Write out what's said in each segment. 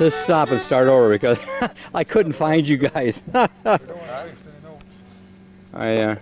Let's stop and start over because I couldn't find you guys. I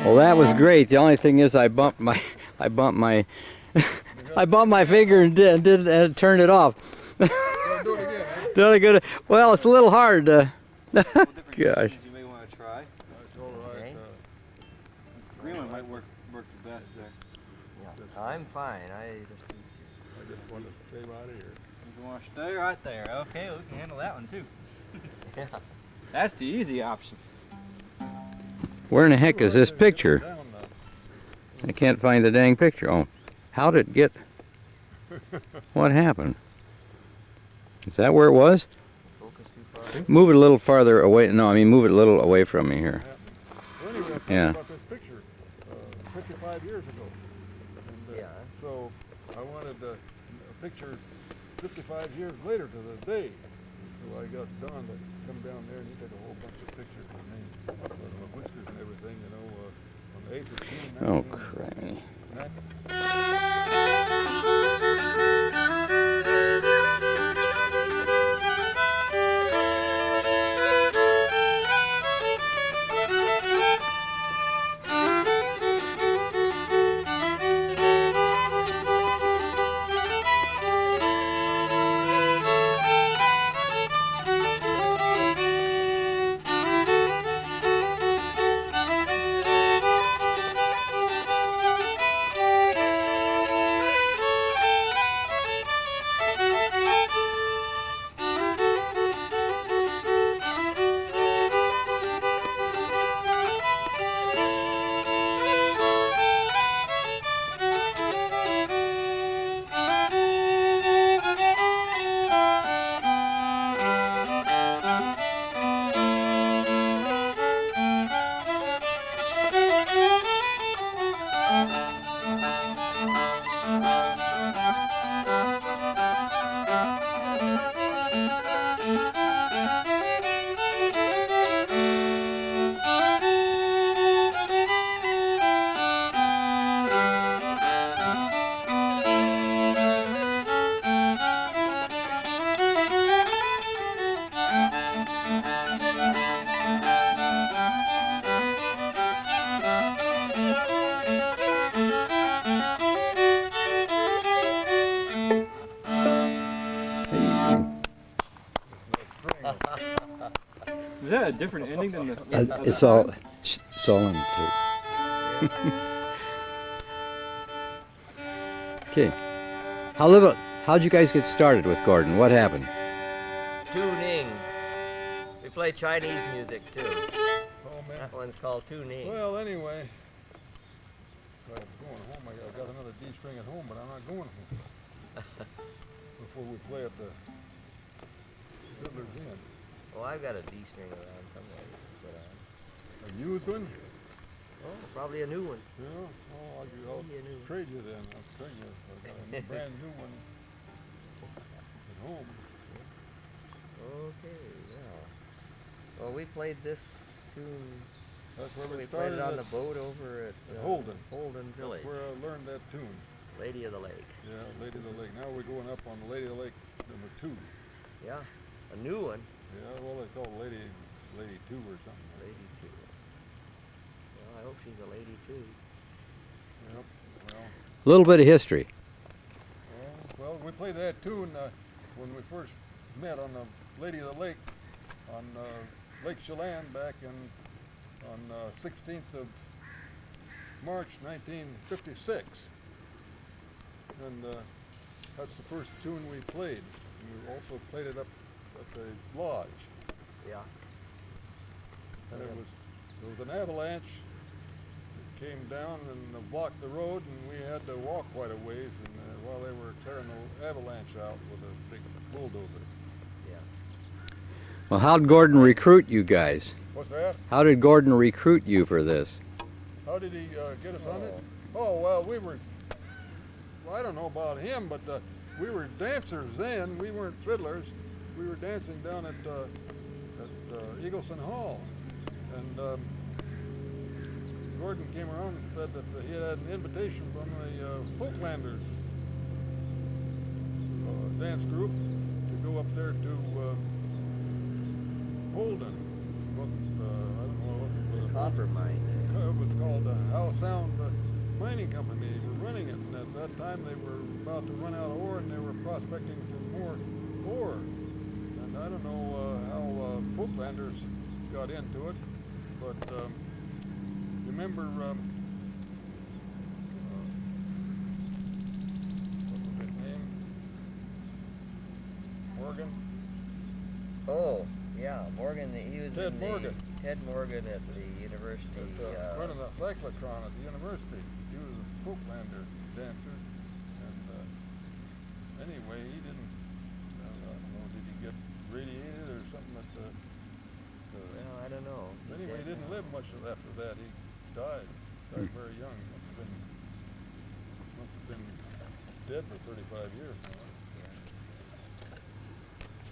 well, that was great. The only thing is I bumped my I bumped my finger and turned it off. Do it again, huh? Really good. Well, it's a little hard. Gosh. You may want to try. That's all right. Okay. Green one might work the best there. Yeah, I'm fine. I just want to stay right here. You want to stay right there. Okay, we can handle that one too. yeah. That's the easy option. Where in the heck is this picture? I can't find the dang picture. Oh, how did it get? What happened? Is that where it was? Focus too far. Move it a little farther away. No, I mean move it a little away from me here. Well, anyway, I Yeah. about this picture 55 years ago. And, Yeah. So I wanted a picture 55 years later to the day. So I got Don to come down there and he took a whole bunch of pictures of me, with my whiskers and everything, you know, on the 8th of June. Oh, crap. Is that a different ending than the? It's all in the tape. Okay. How'd you guys get started with Gordon? What happened? Tuning. We play Chinese music too. Oh, man. That one's called tuning. Well, anyway, I was going home. I got another D string at home, but I'm not going home before we play at the Fiddler's Inn. Well, I've got a D string around somewhere. A used one? Oh, probably a new one. Yeah. Oh, I'll Maybe a new one. trade you then. I'll trade you. I got a brand new one at home. Okay, yeah. Well, we played this tune. That's where We we played started it on the at boat over at Holden. Holden Village. That's where I learned that tune. Lady of the Lake. Yeah, Lady of the Lake. Now we're going up on Lady of the Lake #2. Yeah, a new one. Yeah, well, they call it Lady 2 or something. Lady too. Well, I hope she's a lady too. Yep. Well, A little bit of history. well, we played that tune when we first met on the Lady of the Lake on Lake Chelan back on 16th of March 1956. And that's the first tune we played. We also played it up at the lodge. Yeah. And there was an avalanche that came down and blocked the road, and we had to walk quite a ways. And while they were clearing the avalanche out with a big bulldozer. Yeah. Well, how'd Gordon recruit you guys? What's that? How did Gordon recruit you for this? How did he get us on it? Oh, well, well, I don't know about him, but we were dancers then. We weren't fiddlers. We were dancing down at Eagleson Hall. And Gordon came around and said that he had an invitation from the Folklanders dance group to go up there to Holden. I don't know what it was. Copper mine. It was called Howe Sound Mining Company. They were running it, and at that time they were about to run out of ore, and they were prospecting for more ore. And I don't know how Folklanders got into it, but remember what's his name? Morgan? Oh, yeah, Morgan. He was Ted in Morgan. Ted Morgan at the university. Running the cyclotron at the university. He was a Folklander dancer, and anyway, he didn't. I don't know. Did he get radiated or something? Well, I don't know. Anyway, he didn't live much after that. He died very young. Must have been dead for 35 years now.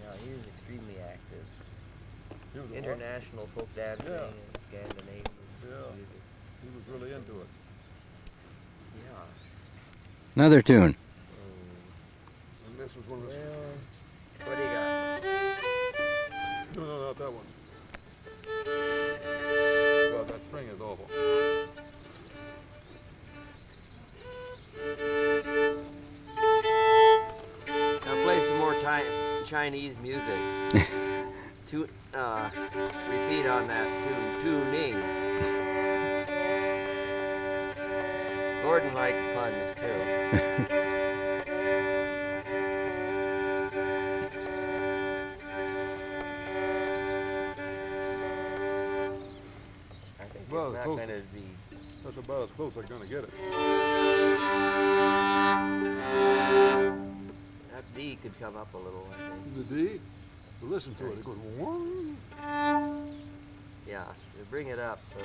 Yeah, he was extremely active. He was a International folk dancing Yeah. and Scandinavian Yeah. music. He was really into it. Yeah. Another tune. And this was one of his. Well, what do you got? No, not that one. God, that string is awful. Now play some more Chinese music. Repeat on that tuning. Gordon liked puns too. I think Well, it's not close. going to be. That's about as close as I'm gonna get it. That D could come up a little, I think. The D. Listen to it. It goes one. Yeah, you bring it up so.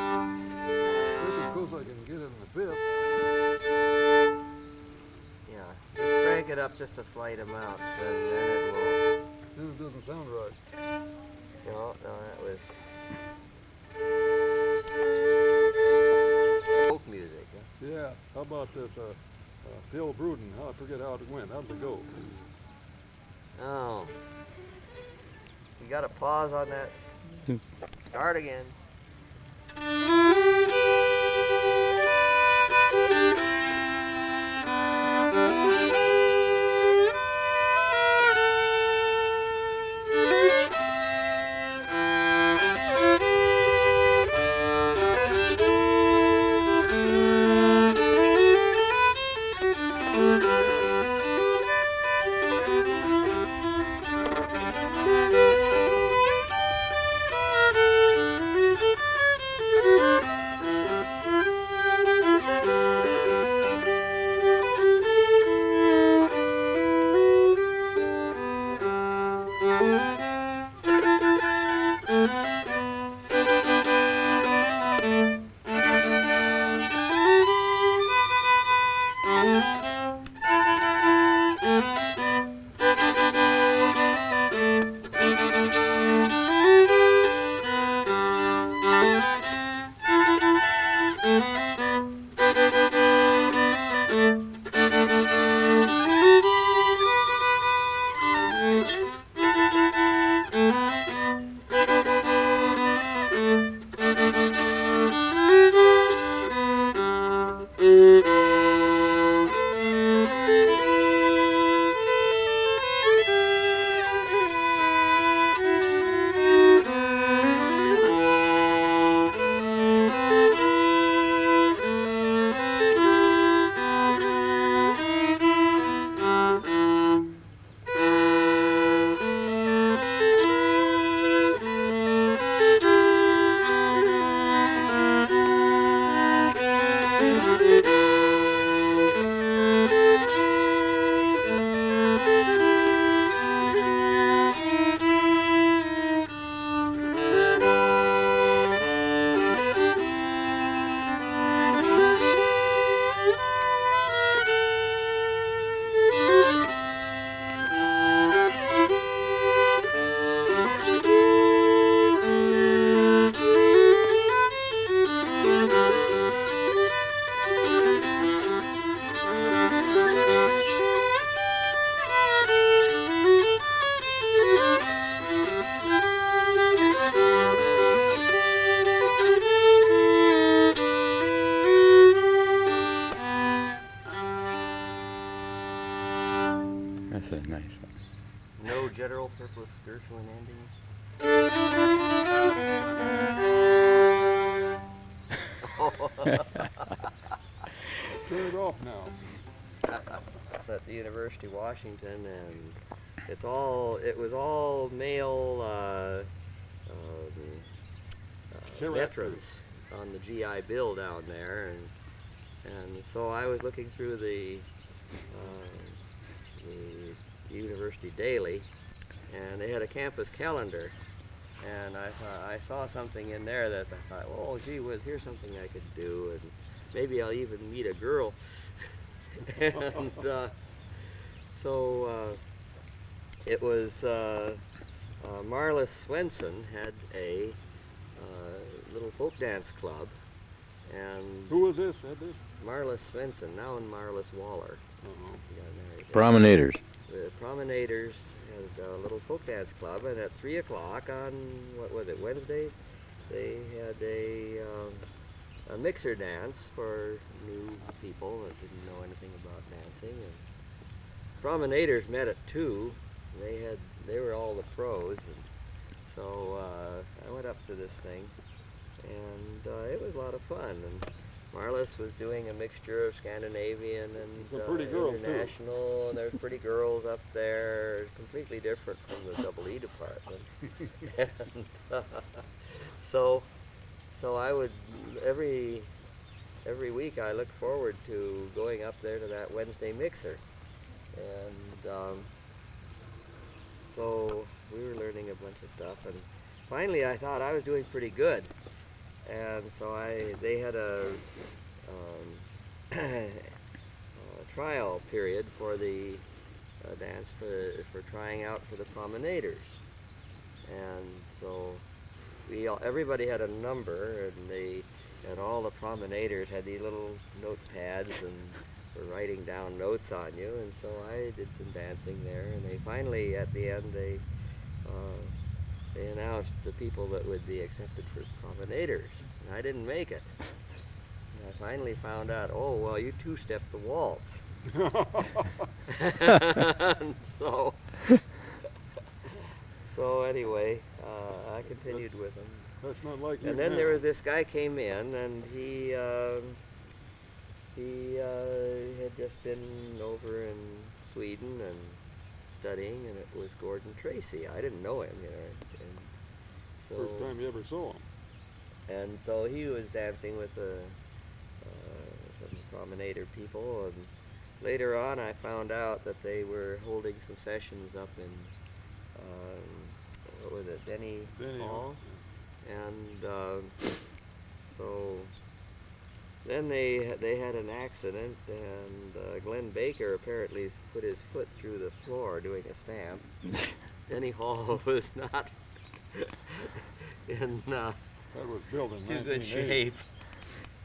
That's as close as I can get it in the fifth. Yeah, just crank it up just a slight amount, then it will. Then it doesn't sound right. No, that was folk music. Huh? Yeah. How about this? Phil Bruden. I forget how it went. How'd it go? Oh, you got to pause on that. Start again. No general purpose Gershwin ending. Turn it off now. At the University of Washington, and it was all male veterans on the GI Bill down there, and so I was looking through the University Daily, and they had a campus calendar, and I saw something in there that I thought, oh gee whiz, here's something I could do, and maybe I'll even meet a girl. And so it was Marlis Swenson had a little folk dance club, and Who was this? Had this? Marlis Swenson, now in Marlis Waller. Uh-huh. He got married. Promenaders. The Promenaders had a little folk dance club, and at 3 o'clock on, what was it, Wednesdays, they had a mixer dance for new people that didn't know anything about dancing. And Promenaders met at 2. They were all the pros, and so I went up to this thing, and it was a lot of fun. And Marlis was doing a mixture of Scandinavian and Some pretty girls, international, and there's pretty girls up there, completely different from the double E department. And, so I would every week I looked forward to going up there to that Wednesday mixer, and so we were learning a bunch of stuff, and finally I thought I was doing pretty good, and so they had a trial period for the dance for trying out for the Promenaders, and so everybody had a number, and all the Promenaders had these little notepads and were writing down notes on you, and so I did some dancing there, and they finally, at the end, they announced the people that would be accepted for Promenaders, and I didn't make it. And I finally found out, oh, well, you two-stepped the waltz. And so anyway, I continued with them. That's not like you. And then there was this guy came in, and he had just been over in Sweden and studying, and it was Gordon Tracy. I didn't know him, and so First time you ever saw him. and so he was dancing with some Promenader people, and later on I found out that they were holding some sessions up in what was it, Denny Hall? And so then they had an accident, and Glenn Baker apparently put his foot through the floor doing a stamp. Denny Hall was not in That was built in too good 1980. shape,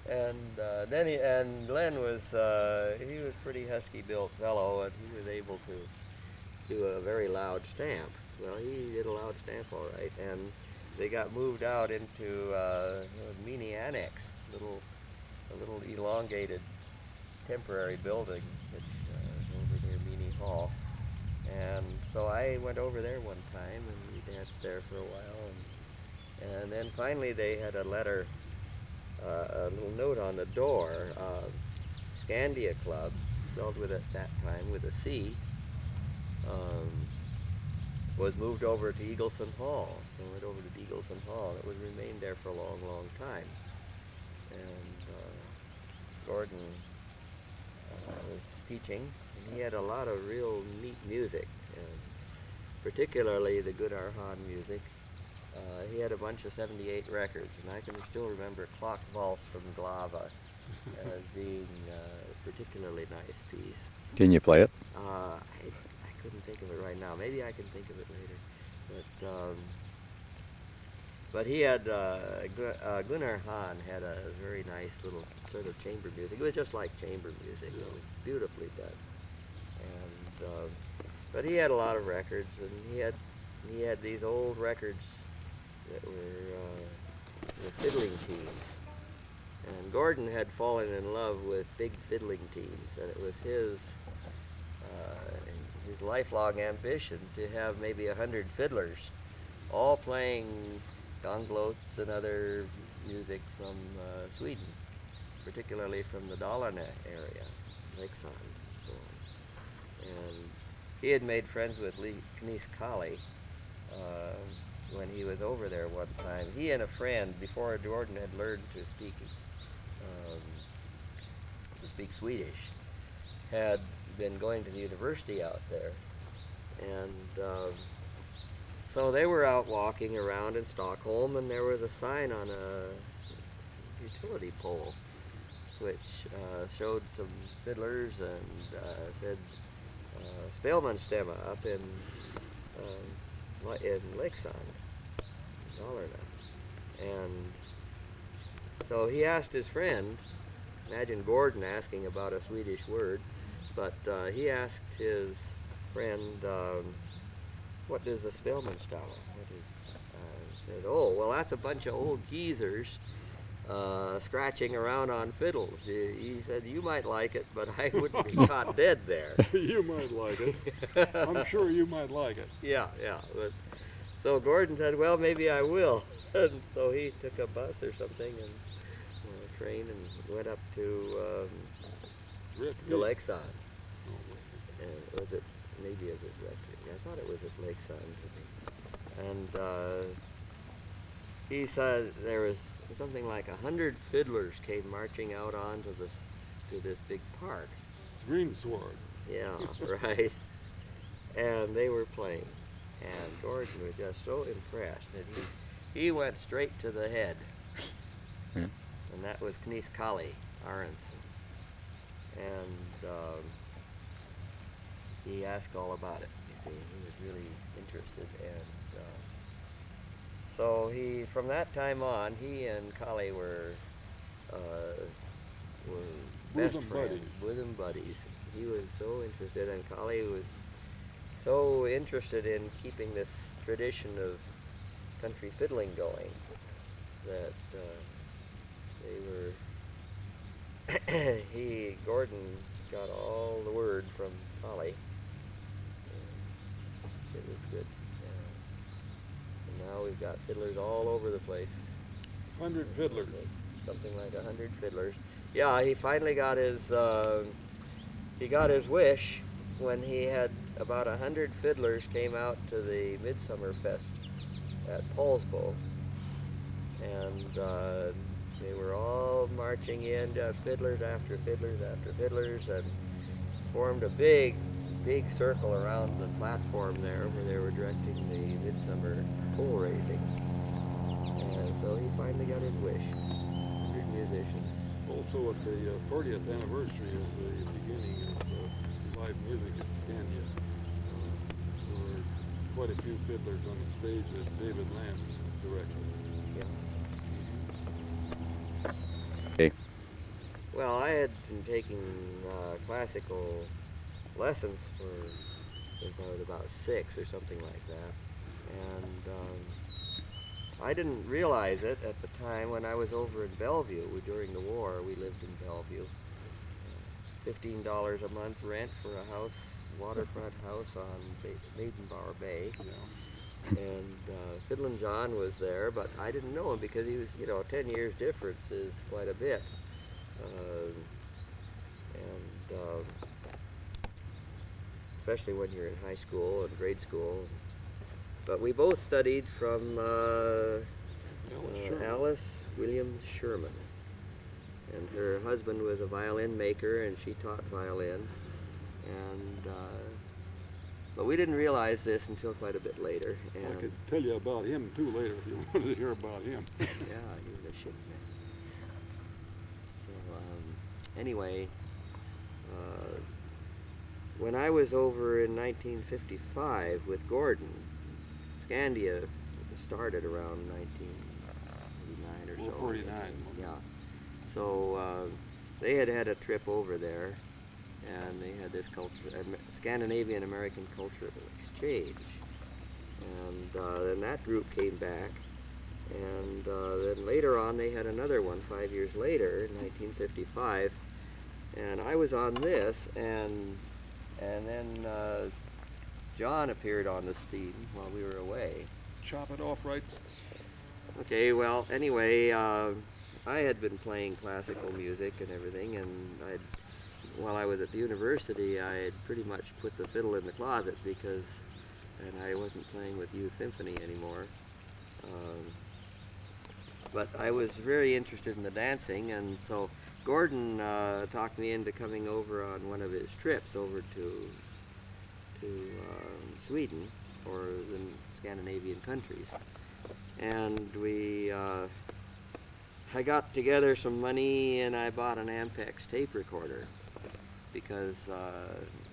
and Glenn was he was a pretty husky built fellow, and he was able to do a very loud stamp. Well, he did a loud stamp all right, and they got moved out into a mini annex, a little elongated temporary building, which is over near Meany Hall. And so I went over there one time, and we danced there for a while, and then finally they had a letter, a little note on the door, Scandia Club, spelled with at that time with a C, was moved over to Eagleson Hall. So I went over to Eagleson Hall, and it would remain there for a long, long time. And Gordon was teaching, and he had a lot of real neat music, and particularly the Gunnar Hahn music. He had a bunch of 78 records, and I can still remember Clock Valse from Glava as being a particularly nice piece. Can you play it? I couldn't think of it right now. Maybe I can think of it later. But he had, Gunnar Hahn had a very nice little sort of chamber music. It was just like chamber music. It was beautifully done. And, but he had a lot of records, and he had these old records that were the fiddling teams. And Gordon had fallen in love with big fiddling teams, and it was his lifelong ambition to have maybe 100 fiddlers, all playing gonglots and other music from Sweden, particularly from the Dalarna area, Lakesand and so on. And he had made friends with Knis Kali when he was over there one time. He and a friend, before Gordon had learned to speak Swedish, had been going to the university out there. And so they were out walking around in Stockholm, and there was a sign on a utility pole which showed some fiddlers and said Spelmansstämma up in Lakesand, Dalarna. And so he asked his friend, imagine Gordon asking about a Swedish word, but he asked his friend, what does a Spelmansstämma? He says, oh, well, that's a bunch of old geezers scratching around on fiddles. He said, you might like it, but I wouldn't be caught dead there. You might like it. I'm sure you might like it. Yeah. But, so Gordon said, well, maybe I will. And so he took a bus or something and a train and went up to Lakeside. And was it, maybe it was Rectory. I thought it was at Lakeside. And he said there was something like 100 fiddlers came marching out onto to this big park. Greensward. Yeah, right. And they were playing. And Gordon was just so impressed that he went straight to the head. Yeah. And that was Knis Kali Aronson. And he asked all about it. You see, he was really interested. And so from that time on, he and Kali were best friends, bosom buddies. He was so interested, and Kali was so interested in keeping this tradition of country fiddling going that Gordon got all the word from Kali. It was good. And now we've got fiddlers all over the place. 100 fiddlers. Something like 100 fiddlers. Yeah, he finally got his wish when he had about 100 fiddlers came out to the Midsummer Fest at Paulsbo, and they were all marching in, fiddlers after fiddlers after fiddlers, and formed a big circle around the platform there where they were directing the Midsummer pole raising. And so he finally got his wish. 100 musicians. Also at the 40th anniversary of the beginning of live music at Scandia, there were quite a few fiddlers on the stage that David Lamb directed. Yeah. Okay. Well, I had been taking classical lessons since I was about 6 or something like that, and I didn't realize it at the time when I was over in Bellevue. During the war, we lived in Bellevue. $15 a month rent for a house, waterfront house on Maidenbower Bay. Yeah. And Fiddlin John was there, but I didn't know him because he was, 10 years difference is quite a bit. Especially when you're in high school and grade school. But we both studied from Alice Williams Sherman. And her husband was a violin maker, and she taught violin. And but we didn't realize this until quite a bit later. And I could tell you about him too later if you wanted to hear about him. yeah, he was a shit man. So anyway, when I was over in 1955 with Gordon, Scandia started around 1949 or so. 49. Yeah. So they had a trip over there, and they had this Scandinavian American cultural exchange. And then that group came back, and then later on they had another one 5 years later, in 1955, and I was on this, and then John appeared on the scene while we were away. Chop it off right. Okay, well, anyway, I had been playing classical music and everything, and while I was at the university, I had pretty much put the fiddle in the closet and I wasn't playing with youth symphony anymore. But I was very interested in the dancing, and so Gordon talked me into coming over on one of his trips over to Sweden or the Scandinavian countries. And I got together some money and I bought an Ampex tape recorder because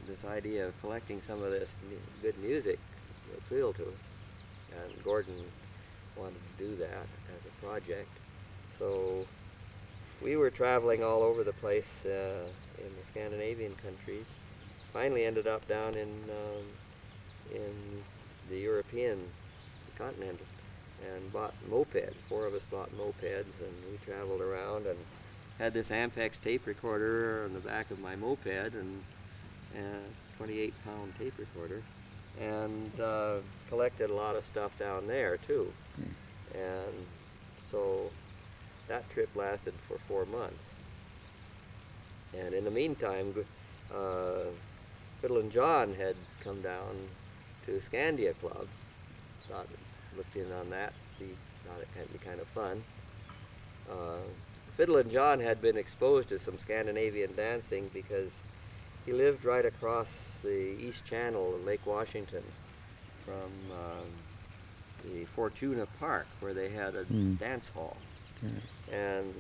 this idea of collecting some of this good music appealed to him. And Gordon wanted to do that as a project. So we were traveling all over the place in the Scandinavian countries. Finally ended up down in the European continent and bought mopeds. 4 of us bought mopeds, and we traveled around and had this Ampex tape recorder on the back of my moped, and a 28-pound tape recorder, and collected a lot of stuff down there too. And so that trip lasted for 4 months. And in the meantime, Fiddlin John had come down to Scandia Club. Looked in on that, thought it might be kind of fun. Fiddlin John had been exposed to some Scandinavian dancing because he lived right across the East Channel in Lake Washington from the Fortuna Park, where they had a dance hall. And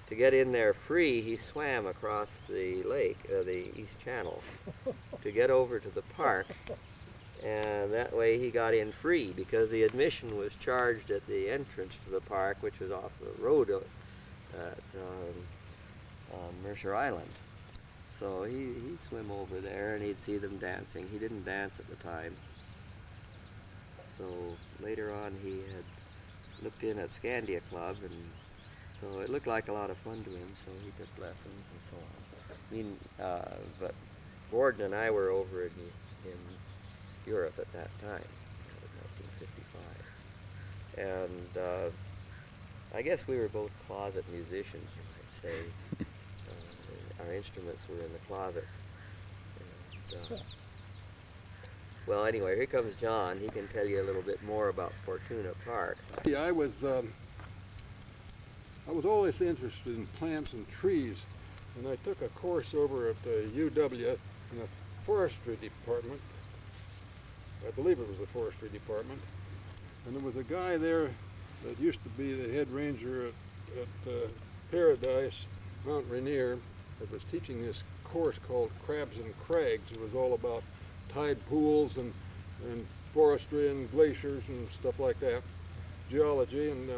to get in there free, he swam across the lake, the East Channel, to get over to the park. And that way he got in free, because the admission was charged at the entrance to the park, which was off the road on Mercer Island. So he'd swim over there and he'd see them dancing. He didn't dance at the time. So later on he had looked in at Scandia Club, and so it looked like a lot of fun to him, so he took lessons and so on. I mean, but Gordon and I were over in Europe at that time. That was 1955. And I guess we were both closet musicians, you might say. Our instruments were in the closet. And, well, anyway, here comes John. He can tell you a little bit more about Fortuna Park. Yeah, I was always interested in plants and trees, and I took a course over at the UW in the forestry department. I believe it was the forestry department. And there was a guy there that used to be the head ranger at Paradise, Mount Rainier, that was teaching this course called Crabs and Crags. It was all about tide pools and forestry and glaciers and stuff like that, geology, and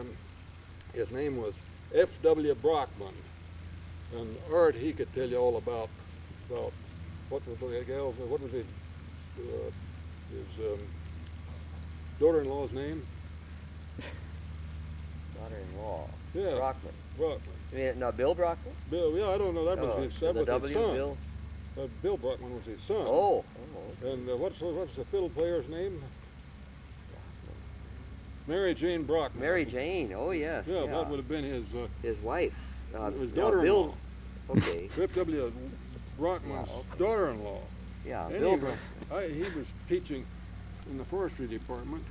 his name was F.W. Brockman. And Art, he could tell you all about what was his daughter-in-law's name? Daughter-in-law. Yeah. Brockman. Brockman. You mean, no, Bill Brockman? Bill, yeah, I don't know. That was his son. Bill? Bill Brockman was his son. Oh. And what's the fiddle player's name? Mary Jane Brockman. Mary Jane. Oh yes. Yeah, that would have been his wife. His daughter-in-law. Bill. Okay. F.W. Brockman's daughter-in-law. Yeah. Anyway, Bill. he was teaching in the forestry department,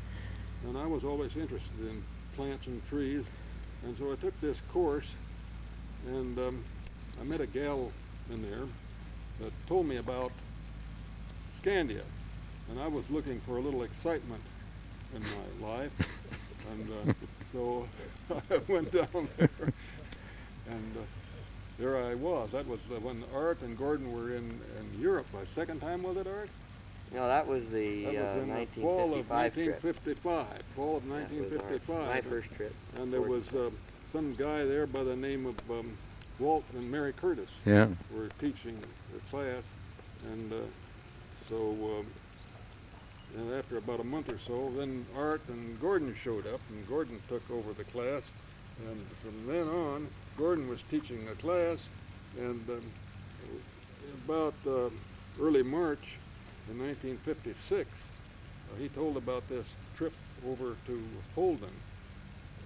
and I was always interested in plants and trees, and so I took this course, and I met a gal in there that told me about Scandia, and I was looking for a little excitement in my life, and so I went down there, and there I was. That was when Art and Gordon were in Europe. My second time, was it, Art? No, that was the That was in the 1955 fall of trip. 1955. Fall of That was 1955. my first trip. And there was some guy there by the name of Walt and Mary Curtis. Yeah. Were teaching the class, and so and after about a month or so, then Art and Gordon showed up, and Gordon took over the class, and from then on, Gordon was teaching the class, and about early March, in 1956, he told about this trip over to Holden,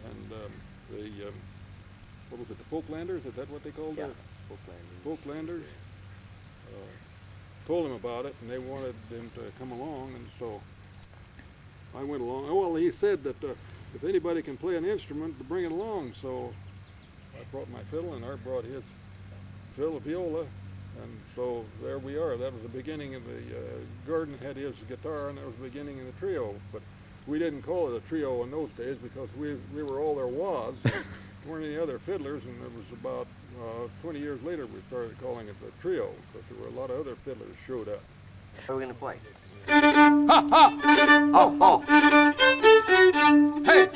and what was it, the Folklanders? Is that what they called it? Folklanders. Told him about it, and they wanted him to come along, and so I went along. Well, he said that if anybody can play an instrument, to bring it along. So I brought my fiddle, and Art brought his viola, and so there we are. That was the beginning of the Gordon had his guitar, and that was the beginning of the trio. But we didn't call it a trio in those days because we were all there was. There weren't any other fiddlers, and it was about 20 years later we started calling it the trio because there were a lot of other fiddlers showed up. What are we going to play? Ha ha! Oh, oh! Hey!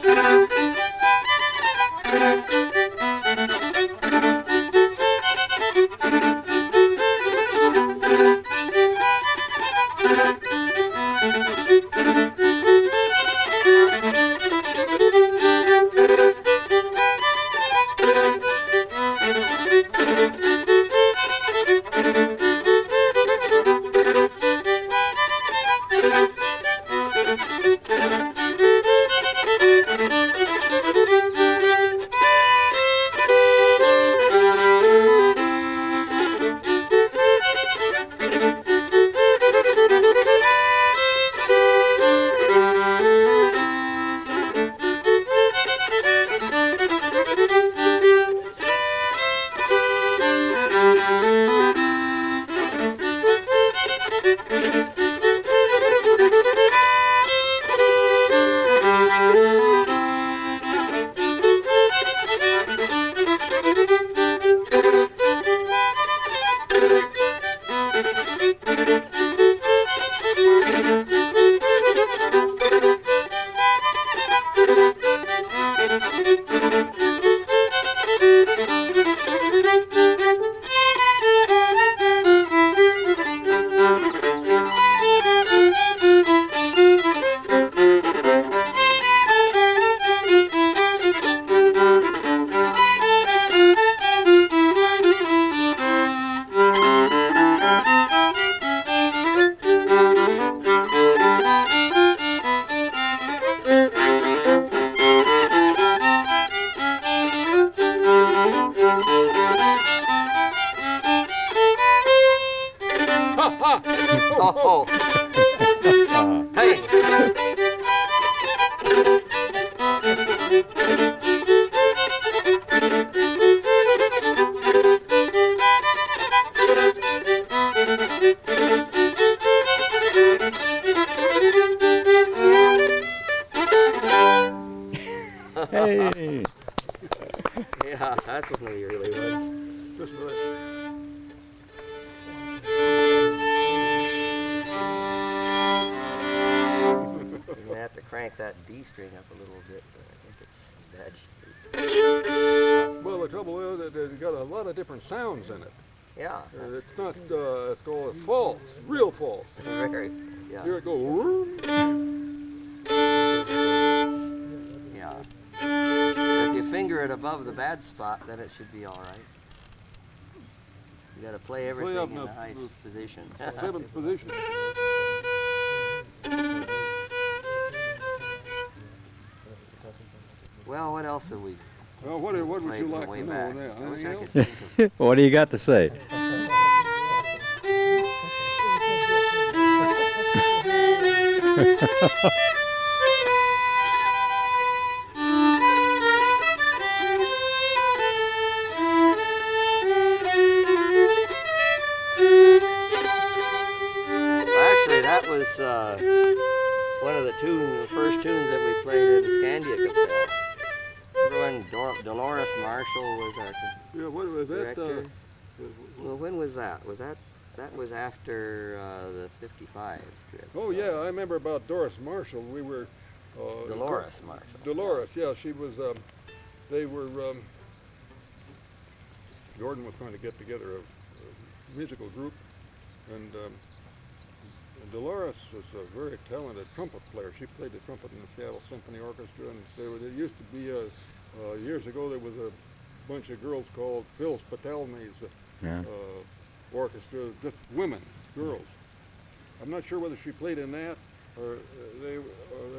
Oh, hey! Hey! Yeah, that's one of the early ones. Just right. You're gonna have to crank that D string up a little bit, but I think it's bad. Well, the trouble is that it's got a lot of different sounds in it. Yeah, It's not, it's called false, real false. very, yeah, Here it goes. yeah. If you finger it above the bad spot, then it should be all right. You got to play everything up in in a high the position. Seventh position. Well, what else have we Well, what would played you from like way to know back? now? I wish Anything I else? could think of. What do you got to say? Well, actually, that was one of the first tunes that we played in Scandia Capella. Remember when Dolores Marshall was our Yeah, what was that? director? Well, when was that? That was after the 55 trip. Oh, so- yeah, I remember about Doris Marshall. We were... Dolores Marshall. Dolores, yeah, she was, they were, Gordon was trying to get together a musical group, and Dolores was a very talented trumpet player. She played the trumpet in the Seattle Symphony Orchestra, and there used to be, years ago, there was a bunch of girls called Phil Spatelni's Yeah. orchestra, just women, girls. I'm not sure whether she played in that or there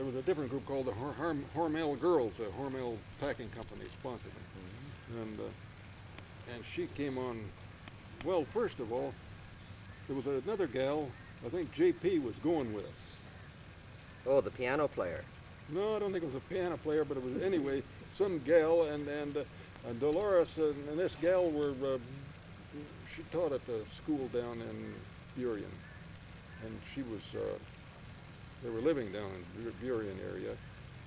was a different group called the Hormel Girls, the Hormel Packing Company sponsored them. And she came on, well, first of all, there was another gal, I think JP was going with us. Oh, the piano player. No, I don't think it was a piano player, but it was anyway some gal, and Dolores and this gal were. She taught at the school down in Burien, and she was. They were living down in the Burien area,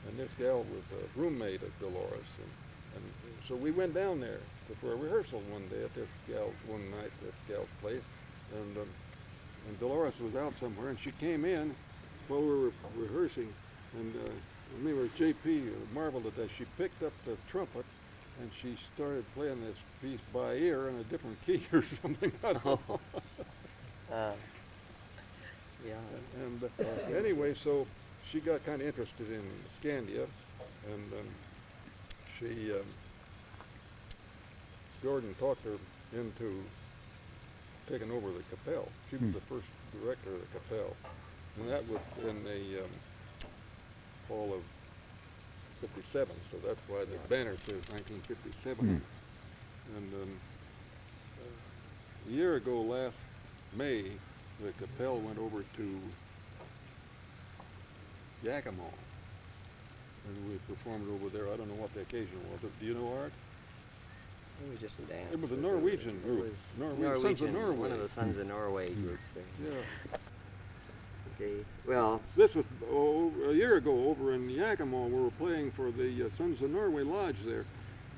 and this gal was a roommate of Dolores, and so we went down there for a rehearsal one day at this night at this gal's place, and Dolores was out somewhere, and she came in while we were rehearsing, and me or JP marveled at that. She picked up the trumpet and she started playing this piece by ear in a different key or something. I don't know. Yeah. And anyway, so she got kind of interested in Scandia, and Gordon talked her into taking over the Capelle. She was the first director of the Capelle, and that was in the fall of '57. So that's why the banner says 1957. And a year ago, last May, the Capelle went over to Yakima, and we performed over there. I don't know what the occasion was. Do you know, Art? It was just a dance. It was a Norwegian group. Sons of Norway. One of the Sons of Norway groups there. Yeah. Okay. Well, This was a year ago over in Yakima. We were playing for the Sons of Norway Lodge there,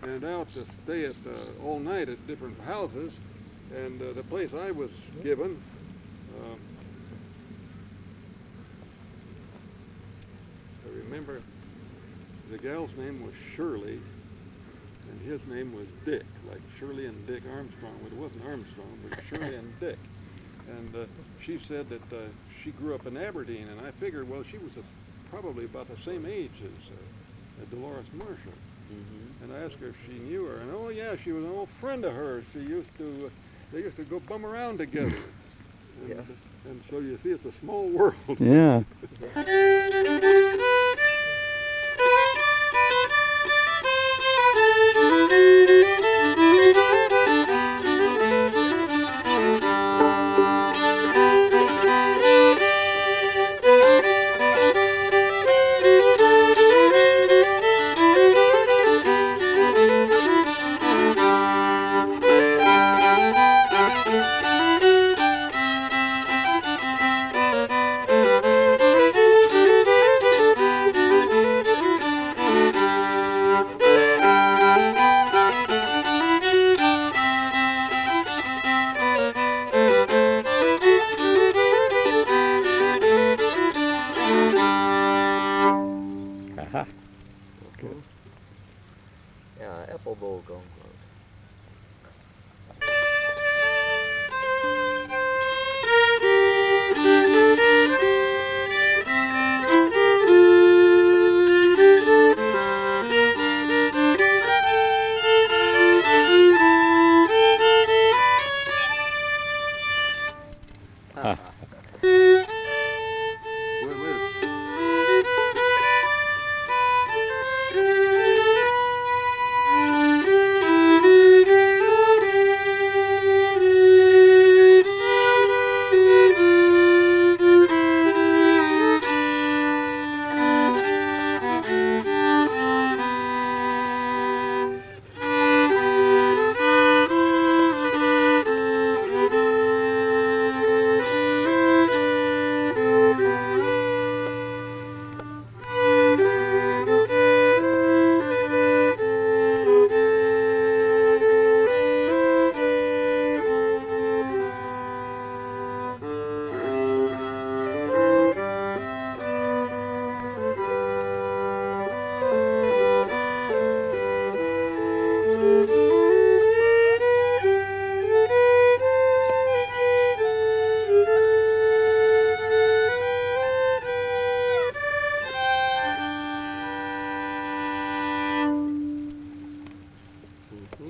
and out to stay at all night at different houses. And the place I was given, I remember the gal's name was Shirley, and his name was Dick, like Shirley and Dick Armstrong, but it wasn't Armstrong, but Shirley and Dick. And she said that she grew up in Aberdeen, and I figured, well, she was probably about the same age as Dolores Marshall. And I asked her if she knew her, and oh yeah, she was an old friend of hers. They used to go bum around together. And, Yeah. And so you see, it's a small world. Yeah. Aha. yeah, apple bowl going.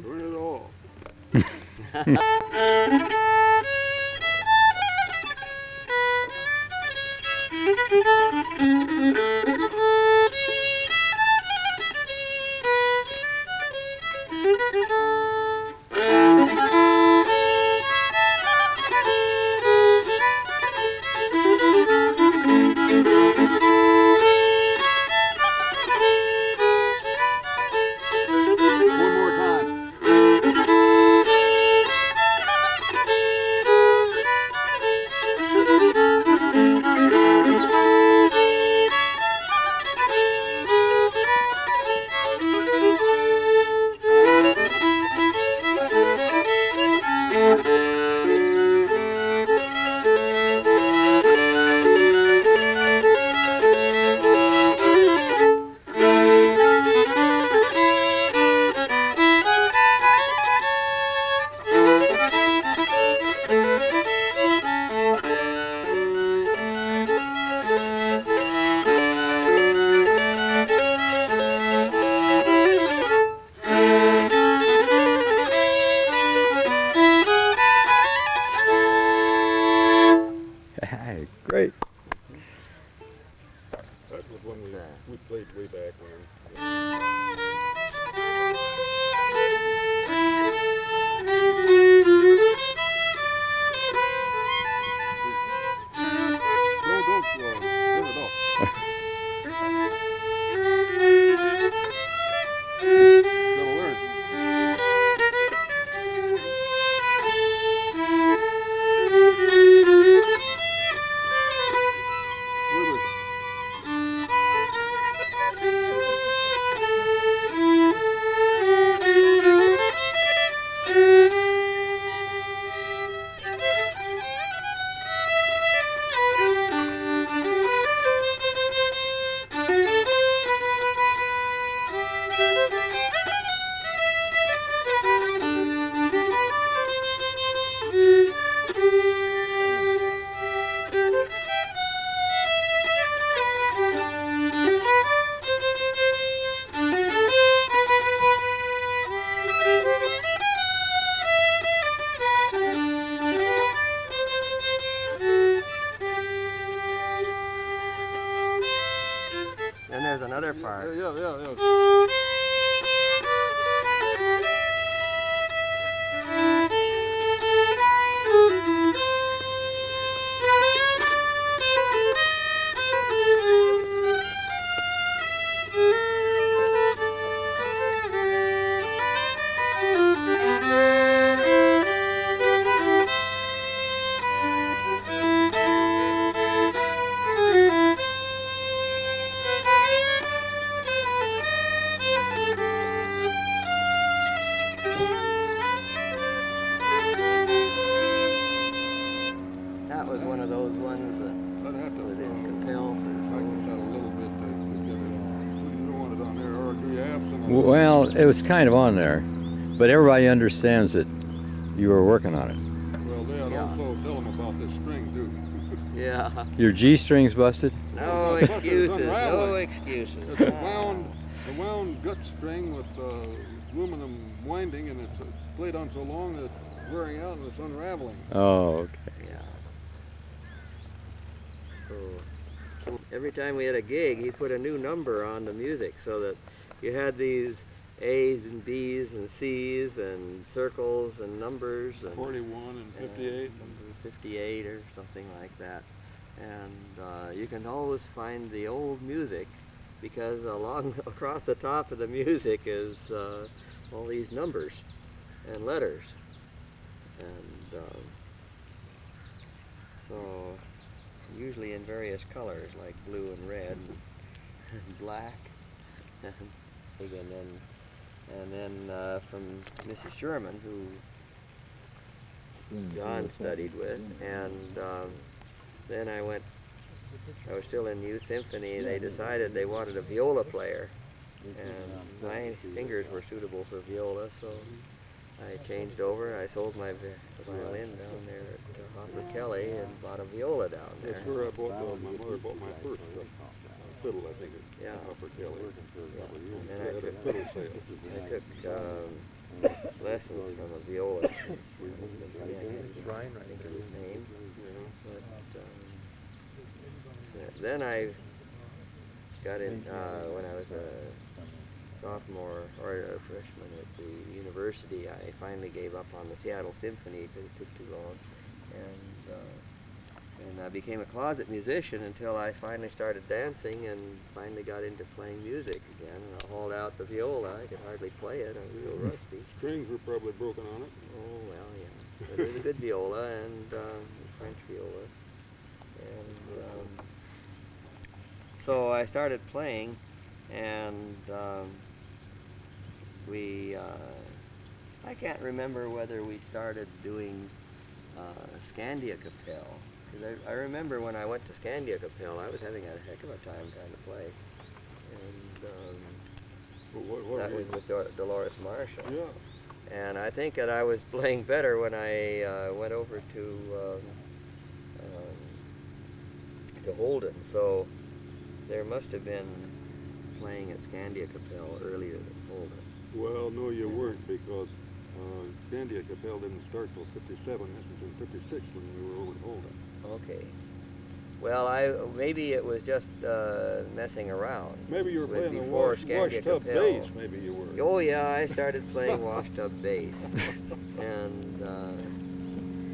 Turn it off. one What's we played way back when. Don't turn it off. Gotta learn. Wait, wait. Then there's another part. Yeah. That was one of those ones that I'd have to was in Capel. cycle that a little bit to get it on. You don't want it on there, or do you have some? Well, it was kind of on there, but everybody understands that you were working on it. Well, Dad, Yeah. also tell them about this string, too. Yeah. Your G string's busted? No It's excuses. No unraveling. excuses. It's a wound gut string with aluminum winding, and it's played on so long that it's wearing out and it's unraveling. Oh, okay. Yeah. So every time we had a gig, he put a new number on the music so that you had these A's and B's and C's and circles and numbers and 41 and 58. number 58 or something like that. And you can always find the old music because across the top of the music is all these numbers and letters. And so usually in various colors like blue and red and black and then from Mrs. Sherman, who John studied with, and then I was still in Youth Symphony. They decided they wanted a viola player, and my fingers were suitable for viola, so I changed over. I sold my violin down there at Hopper Kelly and bought a viola down there. That's where I bought my mother bought my first fiddle, I think. Yeah. Upper Kelly. And then I At a took fiddle sale. lessons from a violist. I think of his name. But, then I got in when I was a sophomore or a freshman at the university. I finally gave up on the Seattle Symphony because it took too long, and I became a closet musician until I finally started dancing and finally got into playing music again. And I hauled out the viola. I could hardly play it. I was so rusty. Strings were probably broken on it. Oh well, yeah. But it was a good viola and French viola, and so I started playing, and I can't remember whether we started doing Scandia Capel. Because I remember when I went to Scandia Capel, I was having a heck of a time trying to play. And that was with Dolores Marshall. Yeah. And I think that I was playing better when I went over to Holden. So there must have been playing at Scandia Capel earlier than Holden. Well, no, you weren't, because Scandia Capel didn't start till 57. This was in 56 when we were over at Holden. Okay. Well, maybe it was just messing around. Maybe you were With- playing the before wash Scandia tub Capel. bass, maybe you were. Oh yeah, I started playing washtub bass, and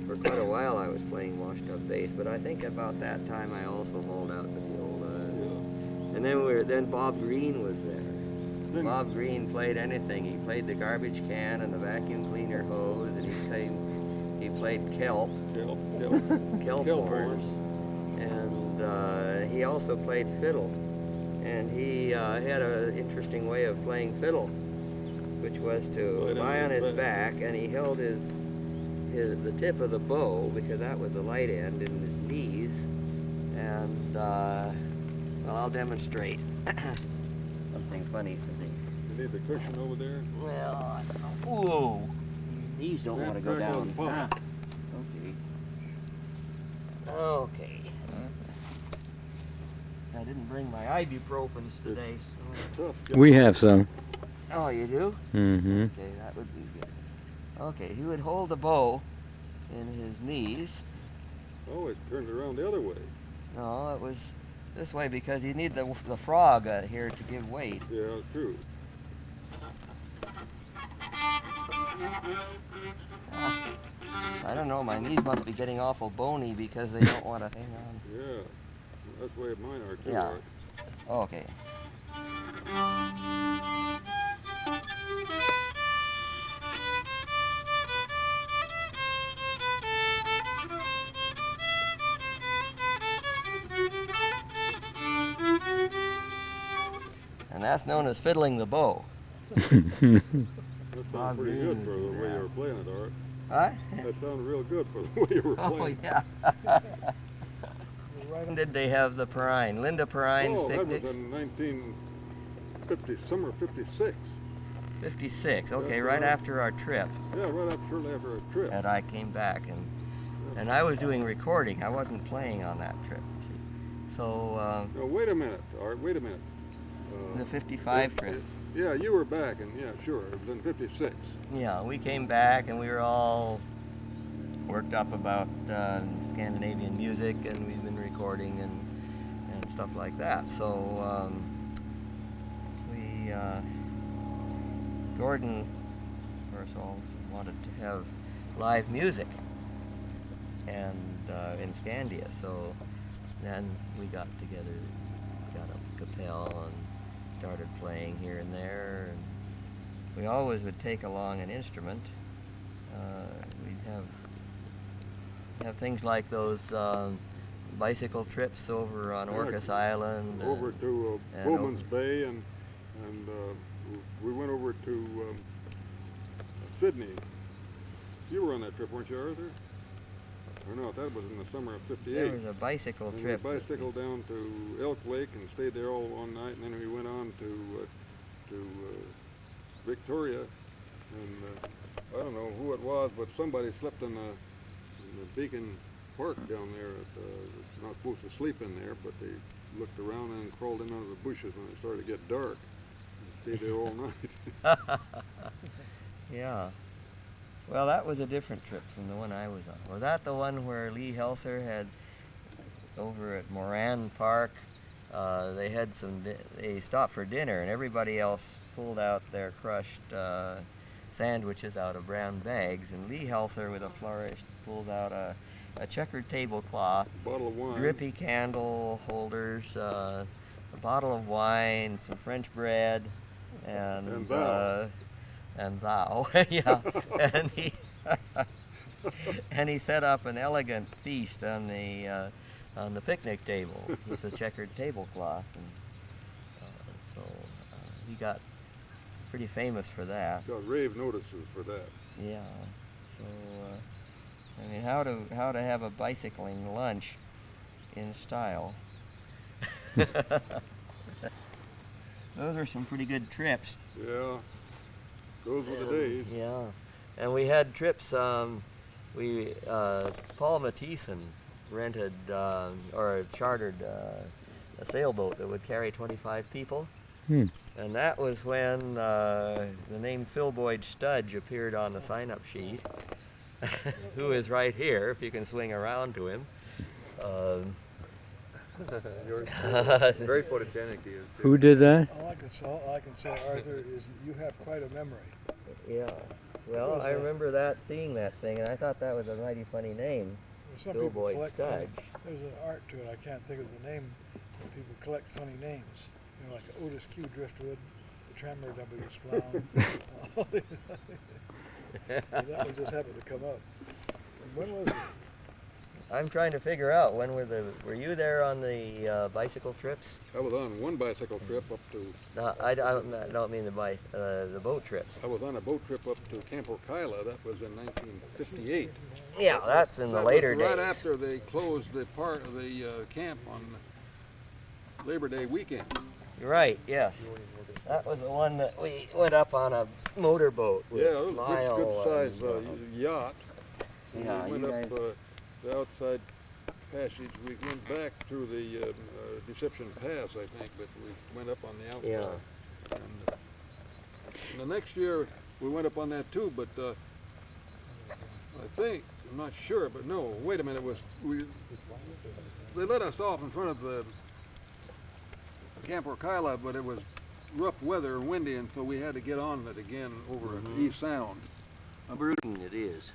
for quite a while I was playing washtub bass. But I think about that time I also hauled out the viola, Yeah. and then Bob Green was there. Then- Bob Green played anything. He played the garbage can and the vacuum cleaner hose, and he played kelp Kelp horns, and he also played fiddle. And he had an interesting way of playing fiddle, which was to lie on his back, and he held the tip of the bow, because that was the light end, in his knees. And well, I'll demonstrate something funny for the. You need the cushion over there? Well, I don't know. Whoa! These don't want to go Crack on down. the pot. Okay. Okay. I didn't bring my ibuprofens today, so. Tough. We have some. Oh, you do? Mm-hmm. Okay, that would be good. Okay, he would hold the bow in his knees. Oh, it turned around the other way. No, it was this way because you need the frog here to give weight. Yeah, true. I don't know, my knees must be getting awful bony because they don't want to hang on. Yeah. That's the way mine are too. Yeah. Art. Okay. And that's known as fiddling the bow. That Bob sounded pretty Green good for the way you were playing it, Art. Huh? That sounded real good for the way you were Oh, playing. yeah. When did they have the Perrine? Linda Perrine's Oh, that was picnics? in 1950, summer 56. 56. Okay, Yeah, right right. after our trip. Yeah, shortly after our trip. And I came back, and I was doing recording. I wasn't playing on that trip. See? So No, wait a minute, Art, wait a minute. the 55 trip. Yeah, you were back, and yeah, sure, it was in 56. Yeah, we came back and we were all worked up about Scandinavian music, and we've been recording and stuff like that. So Gordon, of course, all wanted to have live music and in Scandia. So then we got together, got a Capel, and started playing here and there. And we always would take along an instrument. We'd have things like those bicycle trips over on Orcas Island. Over to and Bowman's over- Bay, and we went over to Sydney. You were on that trip, weren't you, Arthur? Or no, that was in the summer of '58. There was a bicycle And trip. we bicycled down to Elk Lake and stayed there all one night, and then we went on to Victoria, and I don't know who it was, but somebody slept in the Beacon Park down there. It's not supposed to sleep in there, but they looked around and crawled in under the bushes when it started to get dark. And stayed there all night. Yeah. Well, that was a different trip from the one I was on. Was that the one where Lee Helser had over at Moran Park? They had they stopped for dinner, and everybody else pulled out their crushed sandwiches out of brown bags, and Lee Helser, with a flourish, pulls out a checkered tablecloth, Bottle of wine. drippy candle holders, a bottle of wine, some French bread, And thou. And thou, yeah, and he set up an elegant feast on the picnic table with a checkered tablecloth, and so he got pretty famous for that. Got rave notices for that. Yeah. So I mean, how to have a bicycling lunch in style. Those are some pretty good trips. Yeah. Those were the days. Yeah, and we had trips. Paul Mathieson rented or chartered a sailboat that would carry 25 people, and that was when the name Phil Boyd Studge appeared on the sign-up sheet, who is right here if you can swing around to him. Yours very photogenic, he is. Too. Who did that? All I can say, Arthur, is you have quite a memory. Yeah. Well, I remember seeing that thing, and I thought that was a mighty funny name. Some Bill people Boyd collect Studge. funny, there's an art to it, I can't think of the name, but people collect funny names. You know, like Otis Q. Driftwood, the Trammer W. Splown. That one just happened to come up. When was it? I'm trying to figure out were you there on the bicycle trips? I was on one bicycle trip up to, No, I don't mean the boat trips. I was on a boat trip up to Camp Orkila, that was in 1958. Yeah, that's in the That later was right days. after they closed the part of the camp on Labor Day weekend. You're right, yes. That was the one that we went up on a motorboat with Yeah, it was a Lyle good and, size yacht. And yeah, we you went guys- up the outside passage. We went back through the Deception Pass, I think, but we went up on the outside. Yeah. And the next year we went up on that too, but I think, I'm not sure, but no, wait a minute, they let us off in front of the Camp Orkila, but it was rough weather and windy, and so we had to get on it again over at East Sound. Bruton it is.